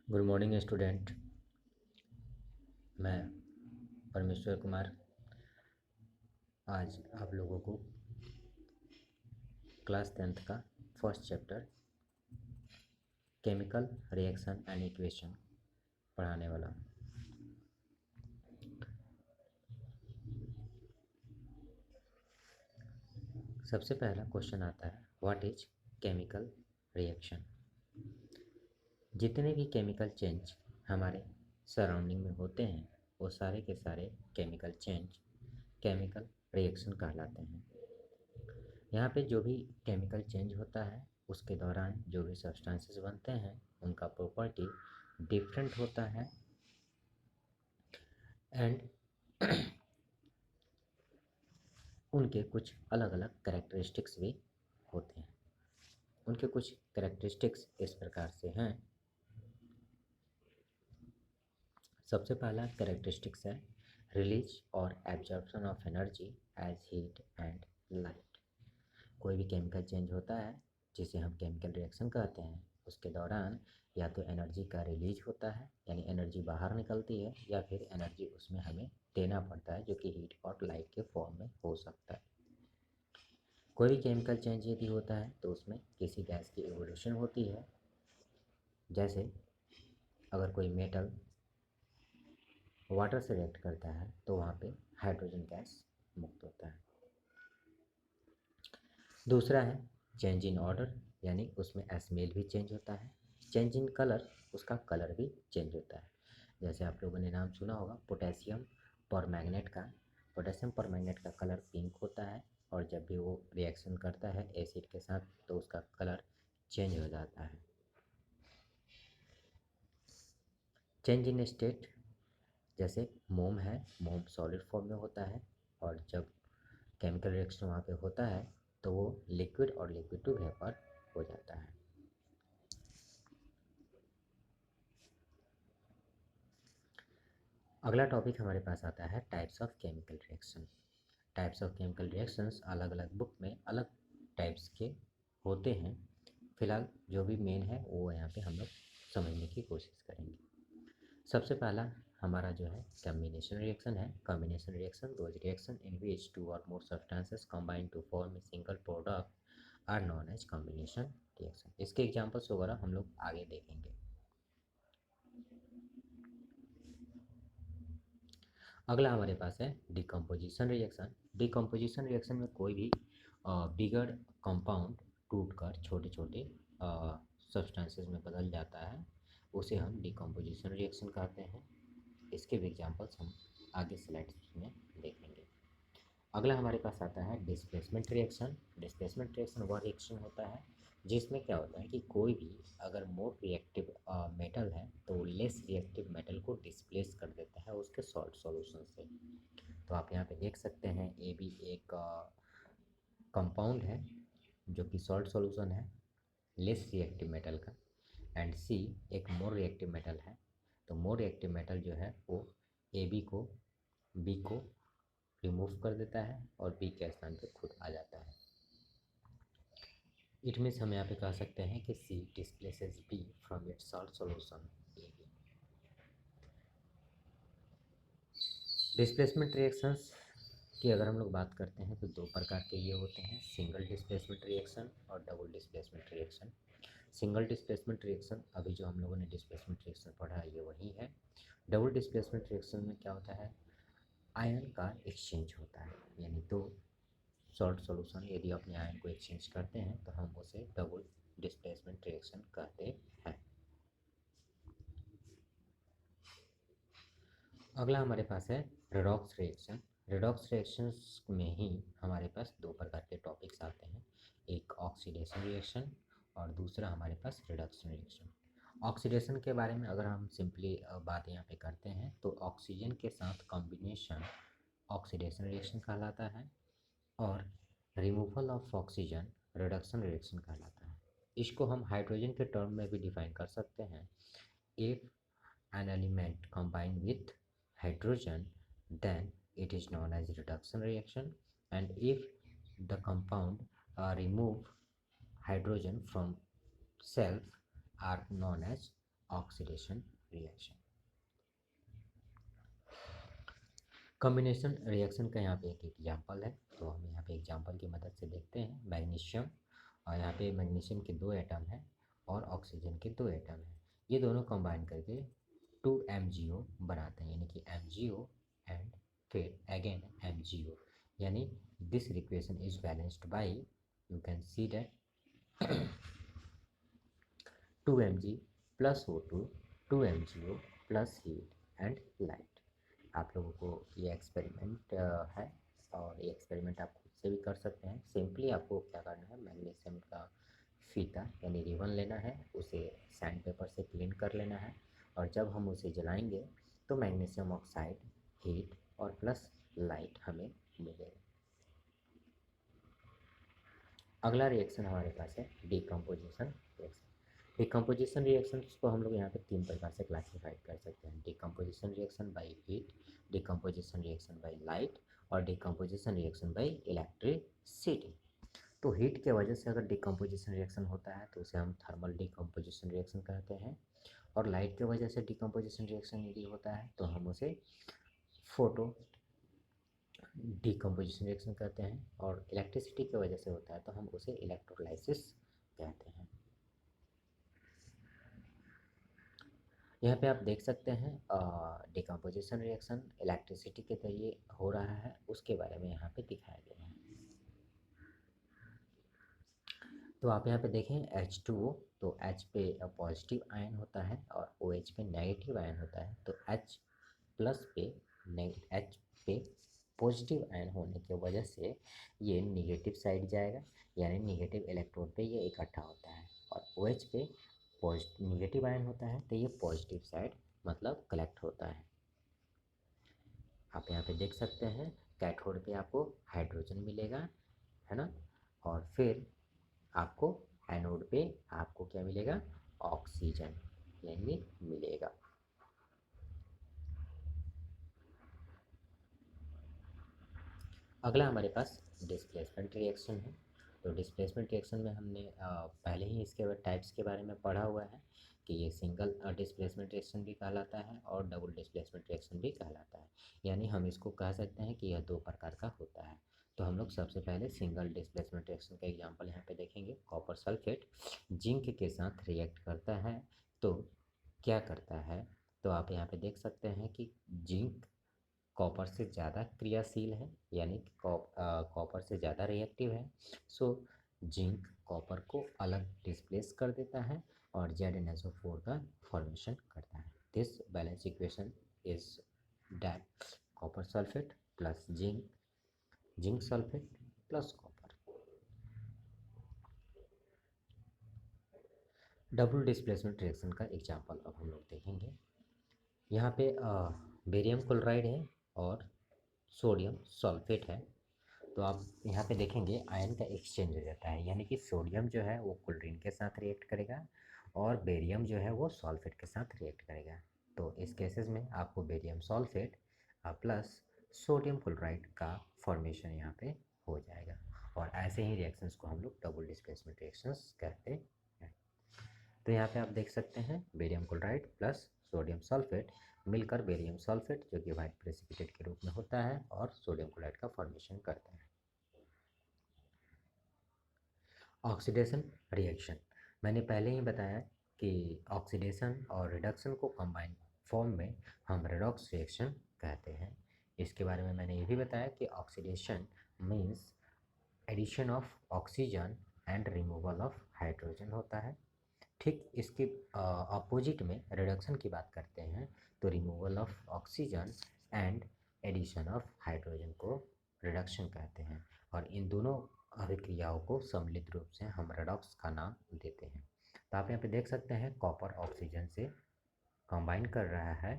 Good morning student. मैं परमेश्वर कुमार आज आप लोगों को क्लास 10th का first chapter chemical reaction and equation पढ़ाने वाला हूँ। सबसे पहला क्वेश्चन आता है, व्हाट इज केमिकल रिएक्शन। जितने भी केमिकल चेंज हमारे सराउंडिंग में होते हैं वो सारे के सारे केमिकल चेंज केमिकल रिएक्शन कहलाते हैं। यहाँ पे जो भी केमिकल चेंज होता है उसके दौरान जो भी सब्सटेंसेस बनते हैं उनका प्रॉपर्टी डिफरेंट होता है एंड उनके कुछ अलग अलग कैरेक्टरिस्टिक्स भी होते हैं। उनके कुछ कैरेक्टरिस्टिक्स इस प्रकार से हैं। सबसे पहला कैरेक्टरिस्टिक्स है रिलीज और absorption of energy as heat and light. कोई भी केमिकल चेंज होता है जिसे हम केमिकल रिएक्शन कहते हैं, उसके दौरान या तो एनर्जी का रिलीज होता है यानी एनर्जी बाहर निकलती है, या फिर एनर्जी उसमें हमें देना पड़ता है जो कि हीट और लाइट के फॉर्म में हो सकता है। कोई भी केमिकल चेंज यदि होता है तो उसमें किसी गैस की एवोल्यूशन होती है। जैसे अगर कोई मेटल वाटर से रिएक्ट करता है तो वहाँ पे हाइड्रोजन गैस मुक्त होता है। दूसरा है चेंज इन ऑर्डर, यानी उसमें स्मेल भी चेंज होता है। चेंज इन कलर, उसका कलर भी चेंज होता है। जैसे आप लोगों ने नाम सुना होगा पोटेशियम परमैंगनेट का। पोटेशियम परमैंगनेट का कलर पिंक होता है और जब भी वो रिएक्शन करता है एसिड के साथ तो उसका कलर चेंज हो जाता है। चेंज इन स्टेट, जैसे मोम है, मोम सॉलिड फॉर्म में होता है और जब केमिकल रिएक्शन वहाँ पे होता है तो वो लिक्विड और लिक्विड टू वेपर हो जाता है। अगला टॉपिक हमारे पास आता है types of chemical reaction. Types of chemical reactions अलग अलग बुक में अलग टाइप्स के होते हैं। फिलहाल जो भी मेन है वो यहाँ पे हम लोग समझने की कोशिश करेंगे। सबसे पहला हमारा जो है कॉम्बिनेशन रिएक्शन है। Combination reaction those reaction in which two or more substances combine to form a single product are known as combination reaction. इसके एग्जांपल्स वगैरह हम लोग आगे देखेंगे। अगला हमारे पास है डिकम्पोजिशन रिएक्शन। डिकम्पोजिशन रिएक्शन में कोई भी बिगड़ कंपाउंड टूटकर छोटे छोटे सब्सटेंसेस में बदल जाता है, उसे हम डिकम्पोजिशन रिएक्शन कहते हैं। इसके भी एग्जांपल्स हम आगे स्लाइड्स में देखेंगे। अगला हमारे पास आता है डिस्प्लेसमेंट रिएक्शन। डिस्प्लेसमेंट रिएक्शन वह रिएक्शन होता है जिसमें क्या होता है कि कोई भी अगर मोर रिएक्टिव मेटल है तो लेस रिएक्टिव मेटल को डिस्प्लेस कर देता है उसके सॉल्ट सॉल्यूशन से। तो आप यहाँ पे देख सकते हैं ए भी एक कंपाउंड है जो कि सॉल्ट सॉल्यूशन है लेस रिएक्टिव मेटल का, एंड सी एक मोर रिएक्टिव मेटल है। तो मोर रिएक्टिव मेटल जो है वो ए बी को रिमूव कर देता है और बी के स्थान पे खुद आ जाता है। इट मीन्स हम यहाँ पे कह सकते हैं कि C displaces B from its salt solution A B. Displacement reactions की अगर हम लोग बात करते हैं तो दो प्रकार के ये होते हैं, सिंगल डिस्प्लेसमेंट रिएक्शन और double displacement reaction. Single displacement reaction अभी जो हम लोगों ने डिस्प्लेसमेंट रिएक्शन पढ़ा है ये वही है। डबल डिस्प्लेसमेंट रिएक्शन में क्या होता है, आयन का एक्सचेंज होता है, यानी दो सॉल्ट सॉल्यूशन यदि अपने आयन को एक्सचेंज करते हैं तो हम उसे डबल डिस्प्लेसमेंट रिएक्शन कहते हैं। अगला हमारे पास है रेडॉक्स रिएक्शन। रेडॉक्स रिएक्शंस में ही हमारे पास दो प्रकार के टॉपिक्स आते हैं, एक ऑक्सीडेशन रिएक्शन और दूसरा हमारे पास रिडक्शन रिएक्शन। ऑक्सीडेशन के बारे में अगर हम सिंपली बात यहाँ पे करते हैं तो ऑक्सीजन के साथ कॉम्बिनेशन ऑक्सीडेशन रिएक्शन कहलाता है और removal of oxygen reduction reaction कहलाता है। इसको हम हाइड्रोजन के टर्म में भी डिफाइन कर सकते हैं। If an element combine with hydrogen then it is known as reduction reaction, and if the compound remove hydrogen from self are known as oxidation reaction. Combination reaction का यहाँ पे एक एग्जांपल है, तो हम यहाँ पे एग्जांपल की मदद से देखते हैं। मैग्नीशियम, और यहाँ पे मैग्नीशियम के 2 एटम हैं और ऑक्सीजन के 2 एटम हैं। ये दोनों कंबाइन करके 2 MgO बनाते हैं, यानी कि MgO एंड फिर अगेन MgO, यानी this equation is balanced bye, you can see that 2 Mg plus O2, 2 MgO plus heat and light. आप लोगों को ये एक्सपेरिमेंट है, और ये एक्सपेरिमेंट आप खुद से भी कर सकते हैं। सिंपली आपको क्या करना है, मैग्नीशियम का फीता यानी रिबन लेना है, उसे सैंड पेपर से क्लीन कर लेना है, और जब हम उसे जलाएंगे तो मैग्नीशियम ऑक्साइड, हीट और प्लस लाइट हमें मिलेगा। अगला रिएक्शन हमारे पास है डिकम्पोजिशन रिएक्शन। डिकम्पोजिशन रिएक्शंस को हम लोग यहाँ पे 3 प्रकार से क्लासीफाइड कर सकते हैं। Decomposition reaction by heat, decomposition reaction by light और डिकम्पोजिशन रिएक्शन बाय इलेक्ट्रिसिटी। तो हीट के वजह से अगर डिकम्पोजिशन रिएक्शन होता है तो उसे हम थर्मल डिकम्पोजिशन रिएक्शन कहते हैं, और लाइट के वजह से डिकम्पोजिशन रिएक्शन यदि होता है तो हम उसे फोटो डिकम्पोजिशन रिएक्शन कहते हैं, और इलेक्ट्रिसिटी की वजह से होता है तो हम उसे इलेक्ट्रोलाइसिस कहते हैं। यहाँ पे आप देख सकते हैं डिकम्पोजिशन रिएक्शन इलेक्ट्रिसिटी के जरिए हो रहा है, उसके बारे में यहाँ पे दिखाया गया है। तो आप यहाँ पे देखें H2O, तो H पे पॉजिटिव आयन होता है और OH पे नेगेटिव आयन होता है। तो H प्लस पे H पे पॉजिटिव आयन होने की वजह से ये निगेटिव साइड जाएगा, यानी निगेटिव इलेक्ट्रोड पे ये इकट्ठा होता है, और OH पे निगेटिव आयन होता है तो ये पॉजिटिव साइड मतलब कलेक्ट होता है। आप यहाँ पे देख सकते हैं कैथोड पे आपको हाइड्रोजन मिलेगा, है ना, और फिर आपको एनोड पे आपको क्या मिलेगा, ऑक्सीजन यानी मिलेगा। अगला हमारे पास डिस्प्लेसमेंट रिएक्शन है। तो डिस्प्लेसमेंट रिएक्शन में हमने पहले ही इसके टाइप्स के बारे में पढ़ा हुआ है कि ये सिंगल डिस्प्लेसमेंट रिएक्शन भी कहलाता है और डबल डिस्प्लेसमेंट रिएक्शन भी कहलाता है, यानी हम इसको कह सकते हैं कि यह 2 प्रकार का होता है। तो हम लोग सबसे पहले सिंगल डिस्प्लेसमेंट रिएक्शन का एग्जांपल यहाँ पे देखेंगे। कॉपर सल्फेट जिंक के साथ रिएक्ट करता है तो क्या करता है, तो आप यहाँ पे देख सकते हैं कि जिंक कॉपर से ज़्यादा क्रियाशील है, यानी कि कॉपर से ज़्यादा रिएक्टिव है। सो जिंक कॉपर को अलग डिस्प्लेस कर देता है और ZnSO4 का फॉर्मेशन करता है। This balance equation is that copper sulphate plus zinc sulphate plus copper. Double displacement reaction का एग्जांपल अब हम लोग देखेंगे। यहाँ पे बेरियम क्लोराइड है और सोडियम सल्फेट है। तो आप यहाँ पे देखेंगे आयन का एक्सचेंज हो जाता है, यानी कि सोडियम जो है वो क्लोरीन के साथ रिएक्ट करेगा और बेरियम जो है वो सल्फेट के साथ रिएक्ट करेगा। तो इस केसेस में आपको barium sulphate plus sodium chloride का फॉर्मेशन यहाँ पे हो जाएगा, और ऐसे ही रिएक्शंस को हम लोग डबल डिस्प्लेसमेंट रिएक्शंस कहते हैं। तो यहाँ पे आप देख सकते हैं barium chloride plus sodium sulphate मिलकर बेरियम सल्फेट जो कि वाइट प्रेसिपिटेट के रूप में होता है और सोडियम क्लोराइड का फॉर्मेशन करता है। ऑक्सीडेशन रिएक्शन, मैंने पहले ही बताया कि ऑक्सीडेशन और रिडक्शन को कंबाइन फॉर्म में हम रेडॉक्स रिएक्शन कहते हैं। इसके बारे में मैंने ये भी बताया कि oxidation means addition of oxygen and removal of hydrogen होता है। ठीक इसके अपोजिट में रिडक्शन की बात करते हैं तो removal of oxygen and addition of hydrogen को रिडक्शन कहते हैं, और इन दोनों अभिक्रियाओं को सम्मिलित रूप से हम रेडॉक्स का नाम देते हैं। तो आप यहाँ पे देख सकते हैं कॉपर ऑक्सीजन से कंबाइन कर रहा है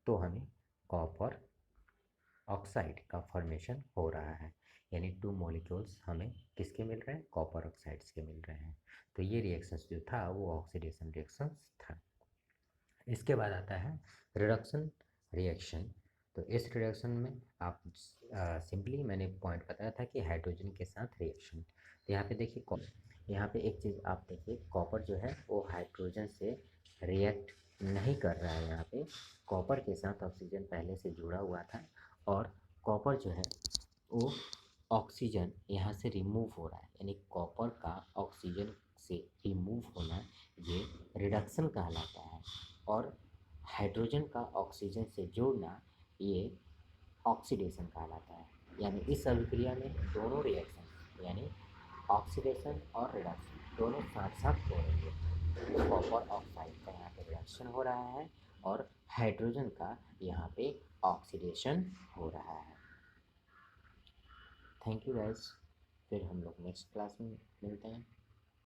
तो हमें कॉपर ऑक्साइड का फॉर्मेशन हो रहा है, यानी 2 मॉलिक्यूल्स हमें किसके मिल रहे हैं, कॉपर ऑक्साइड्स के मिल रहे हैं। तो ये रिएक्शंस जो था वो ऑक्सीडेशन रिएक्शंस था। इसके बाद आता है रिडक्शन रिएक्शन। तो इस रिएक्शन में आप सिंपली मैंने पॉइंट बताया था कि हाइड्रोजन के साथ रिएक्शन। तो यहाँ पे देखिए यहाँ पे एक चीज़ आप देखिए, कॉपर जो है वो हाइड्रोजन से रिएक्ट नहीं कर रहा है। यहाँ पे कॉपर के साथ ऑक्सीजन पहले से जुड़ा हुआ था और कॉपर जो है वो ऑक्सीजन यहाँ से रिमूव हो रहा है, यानी कॉपर का ऑक्सीजन से रिमूव होना ये रिडक्शन कहलाता है। और हाइड्रोजन का ऑक्सीजन से जोड़ना ये ऑक्सीडेशन कहलाता है। यानी इस अभिक्रिया में दोनों रिएक्शन यानी ऑक्सीडेशन और रिडक्शन दोनों साथ साथ हो रही है। कॉपर ऑक्साइड का यहाँ पे रिडक्शन हो रहा है और हाइड्रोजन का यहाँ पे ऑक्सीडेशन हो रहा है। थैंक यू गाइस, फिर हम लोग नेक्स्ट क्लास में मिलते हैं।